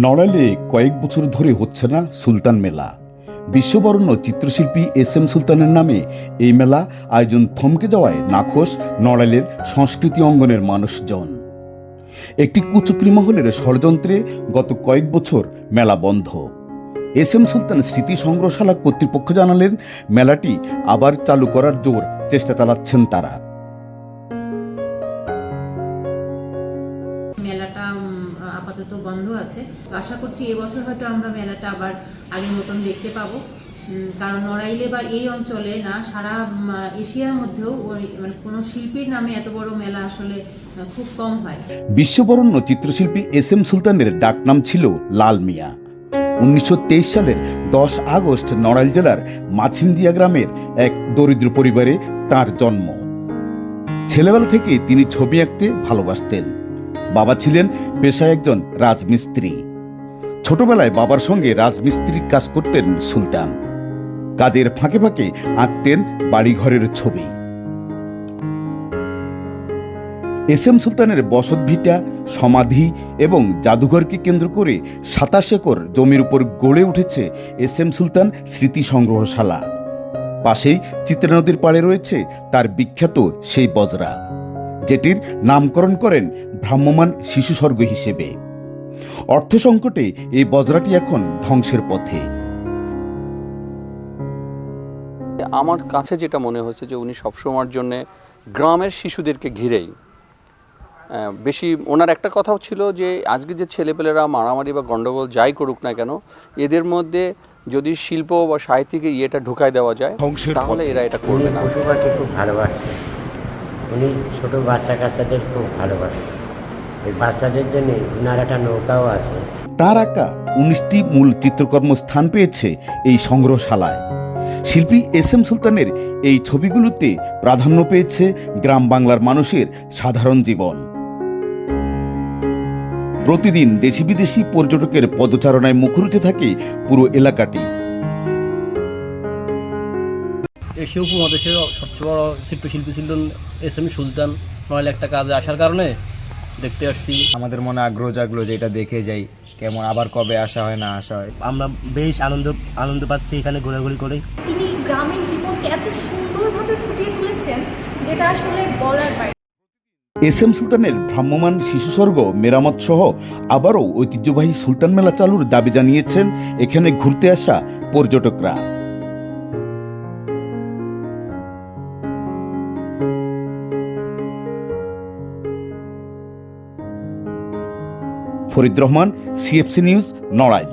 নড়াইলে কয়েক বছর ধরে হচ্ছে না সুলতান মেলা। বিশ্ববরণ্য চিত্রশিল্পী এস এম সুলতানের নামে এই মেলা আয়োজন থমকে যাওয়ায় নাখোশ নড়াইলের সংস্কৃতি অঙ্গনের মানুষজন। একটি কুচক্রী মহলের ষড়যন্ত্রে গত কয়েক বছর মেলা বন্ধ। এস এম সুলতান স্মৃতি সংগ্রহশালা কর্তৃপক্ষ জানালেন, মেলাটি আবার চালু করার জোর চেষ্টা চালাচ্ছেন তারা। মেলাটা আপাতত বন্ধ আছে। আশা করছি এবছর হয়তো আমরা মেলাটা আবার আগের মতন দেখতে পাবো, কারণ নড়াইলে বা এই অঞ্চলে না, সারা এশিয়ার মধ্যেও মানে কোনো শিল্পীর নামে এত বড় মেলা আসলে খুব কম হয়। বিশ্ববরণ্য চিত্রশিল্পী এস এম সুলতানের ডাকনাম ছিল লাল মিয়া। 1923 সালের 10 আগস্ট নড়াইল জেলার মাছিমদিয়া গ্রামের এক দরিদ্র পরিবারে তার জন্ম। ছেলেবেলা থেকে তিনি ছবি আঁকতে ভালোবাসতেন। বাবা ছিলেন পেশায় একজন রাজমিস্ত্রি। ছোটবেলায় বাবার সঙ্গে রাজমিস্ত্রির কাজ করতেন সুলতান। কাজের ফাঁকে ফাঁকে আঁকতেন বাড়িঘরের ছবি। এস এম সুলতানের বসতভিটা, সমাধি এবং জাদুঘরকে কেন্দ্র করে 27 একর জমির উপর গড়ে উঠেছে এস এম সুলতান স্মৃতি সংগ্রহশালা। পাশেই চিত্রা নদীর পাড়ে রয়েছে তার বিখ্যাত সেই বজরা, যেটির নামকরণ করেন ভ্রাম্যমাণ শিশু স্বর্গ হিসেবে। অর্থ সংকটে এই বজরাটি এখন ধ্বংসের পথে। আমার কাছে যেটা মনে হয়েছে যে উনি সবসময়ের জন্য গ্রামের শিশুদেরকে ঘিরেই বেশি, ওনার একটা কথাও ছিল যে আজকে যে ছেলেপেলেরা মারামারি বা গণ্ডগোল যাই করুক না কেন, এদের মধ্যে যদি শিল্প বা সাহিত্যিকের ইয়েটা ঢুকাই দেওয়া যায় তাহলে এরা এটা করবে না। পশু পাখি খুব ভালোবাসে, উনি ছোটো বাচ্চা কাচ্চাদের খুব ভালোবাসে। এই বাচ্চাদের জন্য ওনার একটা নৌকাও আছে। তার আঁকা 19টি মূল চিত্রকর্ম স্থান পেয়েছে এই সংগ্রহশালায়। শিল্পী এস এম সুলতানের এই ছবিগুলোতে প্রাধান্য পেয়েছে গ্রাম বাংলার মানুষের সাধারণ জীবন। প্রতিদিন দেশি বিদেশি পর্যটকের পদচারণায় মুখরিত থাকে পুরো এলাকাটি। এশিয়া উপমহাদেশের সবচেয়ে বড় চিত্রশিল্পী ছিলেন এস এম সুলতান। নইলে একটা কাজে আসার কারণে দেখতে আসছি। আমাদের মনে আগ্রহ জাগলো যে এটা দেখে যাই, কেমন আবার কবে আসা হয় না আসা হয়। আমরা বেশ আনন্দ পাচ্ছি এখানে ঘোরাঘুরি করে। তিনি গ্রামীণ জীবনকে এত সুন্দরভাবে ফুটিয়ে তুলেছেন যেটা আসলে বলার বাইরে। এস এম সুলতানের ভ্রাম্যমাণ শিশু স্বর্গ মেরামত সহ আবারও ঐতিহ্যবাহী সুলতান মেলা চালুর দাবি জানিয়েছেন এখানে ঘুরতে আসা পর্যটকরা। Farid Rahman, CFC news, Narail.